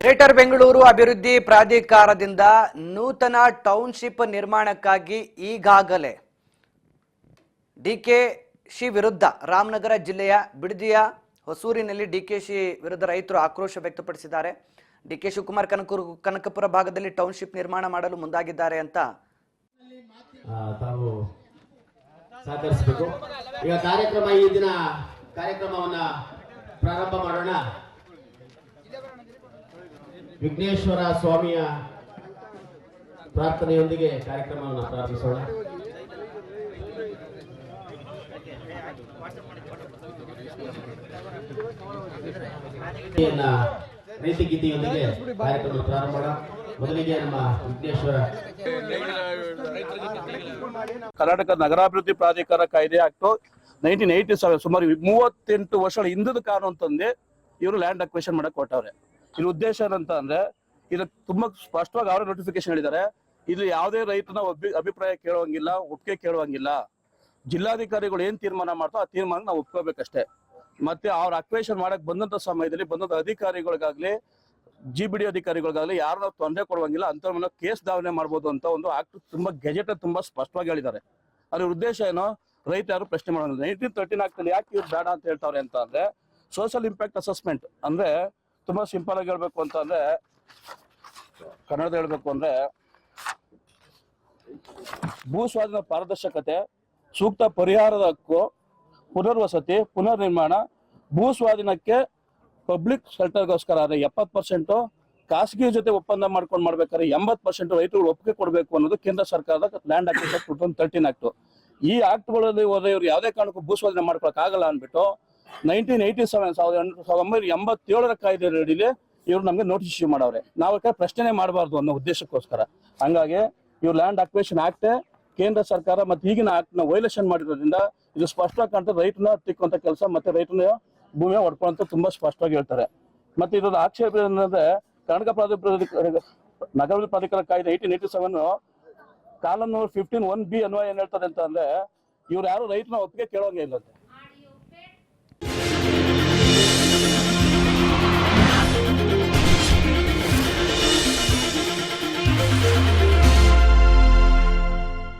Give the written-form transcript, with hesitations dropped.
Greater Bengaluru ಅಭಿವೃದ್ಧಿ ಪ್ರಾಧಿಕಾರದಿಂದ ನೂತನ ಟೌನ್ಶಿಪ್ ನಿರ್ಮಾಣಕ್ಕಾಗಿ ಈಗಾಗಲೇ ಡಿಕೆಶಿ ವಿರುದ್ಧ ರಾಮನಗರ ಜಿಲ್ಲೆಯ ಬಿಡದಿಯ ಹೊಸೂರಿನಲ್ಲಿ ಡಿಕೆಶಿ ವಿರುದ್ಧ ರೈತರು ಆಕ್ರೋಶ ವ್ಯಕ್ತಪಡಿಸಿದ್ದಾರೆ. ಡಿಕೆ ಶಿವಕುಮಾರ್ ಕನಕಪುರ ಭಾಗದಲ್ಲಿ ಟೌನ್ಶಿಪ್ ನಿರ್ಮಾಣ ಮಾಡಲು ಮುಂದಾಗಿದ್ದಾರೆ ಅಂತ ತಾವು ಸಹಕರಿಸಬೇಕು. ಈಗ ಈ ದಿನ ಕಾರ್ಯಕ್ರಮವನ್ನ ಪ್ರಾರಂಭ ಮಾಡೋಣ. ವಿಘ್ನೇಶ್ವರ ಸ್ವಾಮಿಯ ಪ್ರಾರ್ಥನೆಯೊಂದಿಗೆ ಕಾರ್ಯಕ್ರಮವನ್ನು ಪ್ರಾರಂಭಿಸೋಣ. ನೀತಿಗೀತೆಯೊಂದಿಗೆ ಕಾರ್ಯಕ್ರಮ ಪ್ರಾರಂಭ ಮಾಡೋಣ. ಮೊದಲಿಗೆ ನಮ್ಮ ವಿಘ್ನೇಶ್ವರ. ಕರ್ನಾಟಕ ನಗರಾಭಿವೃದ್ಧಿ ಪ್ರಾಧಿಕಾರ ಕಾಯ್ದೆ ಆಕ್ಟ್ 1987 ಸುಮಾರು 38 ವರ್ಷಗಳ ಹಿಂದದ ಕಾನೂನು ತಂದೆ ಇವರು ಲ್ಯಾಂಡ್ ಅಕ್ವಿಷನ್ ಮಾಡಕ್ ಕೊಟ್ಟವ್ರೆ. ಇಲ್ಲಿ ಉದ್ದೇಶ ಏನಂತ ಅಂದ್ರೆ ಇದು ತುಂಬಾ ಸ್ಪಷ್ಟವಾಗಿ ಅವರೇ ನೋಟಿಫಿಕೇಶನ್ ಹೇಳಿದ್ದಾರೆ. ಇದು ಯಾವುದೇ ರೈತನ ಅಭಿಪ್ರಾಯ ಕೇಳುವಂಗಿಲ್ಲ, ಒಪ್ಪಿಗೆ ಕೇಳುವಂಗಿಲ್ಲ. ಜಿಲ್ಲಾಧಿಕಾರಿಗಳು ಏನ್ ತೀರ್ಮಾನ ಮಾಡ್ತಾರೋ ಆ ತೀರ್ಮಾನ ನಾವು ಒಪ್ಕೋಬೇಕಷ್ಟೇ. ಮತ್ತೆ ಅವ್ರ ಅಕ್ವೇಷನ್ ಮಾಡಕ್ ಬಂದಂತ ಸಮಯದಲ್ಲಿ ಬಂದಂತ ಅಧಿಕಾರಿಗಳಿಗಾಗ್ಲಿ GBD ಅಧಿಕಾರಿಗಳಿಗಾಗ್ಲಿ ಯಾರು ನಾವು ತೊಂದರೆ ಕೊಡುವಂಗಿಲ್ಲ, ಅಂತವನ್ನ ಕೇಸ್ ದಾವಣೆ ಮಾಡ್ಬೋದು ಅಂತ ಒಂದು ಆಕ್ಟ್ ತುಂಬಾ ಗೆಜೆಟ್ ತುಂಬಾ ಸ್ಪಷ್ಟವಾಗಿ ಹೇಳಿದ್ದಾರೆ. ಅದ್ರ ಉದ್ದೇಶ ಏನೋ ರೈತ ಯಾರು ಪ್ರಶ್ನೆ ಮಾಡೋದಿಲ್ಲ. 1913 ಆಕ್ಟಲ್ಲಿ ಯಾಕೆ ಇವ್ರು ಬೇಡ ಅಂತ ಹೇಳ್ತಾವ್ರೆ ಅಂತ ಅಂದ್ರೆ ಸೋಷಿಯಲ್ ಇಂಪ್ಯಾಕ್ಟ್ ಅಸೆಸ್ಮೆಂಟ್ ಅಂದ್ರೆ ತುಂಬಾ ಸಿಂಪಲ್ ಆಗಿ ಹೇಳ್ಬೇಕು ಅಂತ ಅಂದ್ರೆ ಕನ್ನಡದ ಹೇಳ್ಬೇಕು ಅಂದ್ರೆ ಭೂ ಸ್ವಾಧೀನ ಪಾರದರ್ಶಕತೆ, ಸೂಕ್ತ ಪರಿಹಾರದ ಹಕ್ಕು, ಪುನರ್ವಸತಿ, ಪುನರ್ ನಿರ್ಮಾಣ, ಭೂ ಸ್ವಾಧೀನಕ್ಕೆ ಪಬ್ಲಿಕ್ ಶೆಲ್ಟರ್ಗೋಸ್ಕರ 70%, ಖಾಸಗಿ ಜೊತೆ ಒಪ್ಪಂದ ಮಾಡ್ಕೊಂಡು ಮಾಡ್ಬೇಕಾದ್ರೆ 80% ರೈತರುಗಳು ಒಪ್ಪಿಗೆ ಕೊಡಬೇಕು ಅನ್ನೋದು ಕೇಂದ್ರ ಸರ್ಕಾರದ ಲ್ಯಾಂಡ್ ಅಕ್ವಿಷನ್ 2013 ಆಕ್ಟ್. ಈ ಆಕ್ಟ್ಗಳಲ್ಲಿ ಹೋದ್ರೆ ಇವ್ರು ಯಾವುದೇ ಕಾರಣಕ್ಕೂ ಭೂ ಸ್ವಾಧೀನ ಮಾಡ್ಕೊಳಕ್ ಆಗಲ್ಲ ಅಂದ್ಬಿಟ್ಟು 1987 ಕಾಯ್ದೆ ಅಡಿಯಲ್ಲಿ ಇವ್ರು ನಮ್ಗೆ ನೋಟಿಸ್ ಇಶ್ಯೂ ಮಾಡವ್ರೆ. ನಾವು ಪ್ರಶ್ನೆ ಮಾಡಬಾರ್ದು ಅನ್ನೋ ಉದ್ದೇಶಕ್ಕೋಸ್ಕರ. ಹಂಗಾಗಿ ಇವ್ರು ಲ್ಯಾಂಡ್ ಅಕ್ವಿಷನ್ ಆಕ್ಟ್ ಕೇಂದ್ರ ಸರ್ಕಾರ ಮತ್ತೆ ಈಗಿನ ಆಕ್ಟ್ ನ ವೈಲೇಷನ್ ಮಾಡಿರೋದ್ರಿಂದ ಇದು ಸ್ಪಷ್ಟವಾಗಿ ಕಾಣ್ತದೆ. ರೈತನ ತಿಕ್ಕುವಂತ ಕೆಲಸ ಮತ್ತೆ ರೈತನ ಭೂಮಿಯ ಹೊಡ್ಕೊಂತ ತುಂಬಾ ಸ್ಪಷ್ಟವಾಗಿ ಹೇಳ್ತಾರೆ. ಮತ್ತೆ ಇದರ ಆಕ್ಷೇಪ ಏನಂದ್ರೆ ಕರ್ನಾಟಕ ನಗರಾಭಿವೃದ್ಧಿ ಪ್ರಾಧಿಕಾರ ಕಾಯ್ದೆ 1887 ಕಾಲೂನು 15(1)B ಅನ್ವಯ ಏನ್ ಹೇಳ್ತದೆ ಅಂತ ಅಂದ್ರೆ ಇವ್ರು ಯಾರು ರೈತನ ಒಪ್ಪಿಗೆ ಕೇಳೋಂಗೆ ಇಲ್ಲಂತೆ.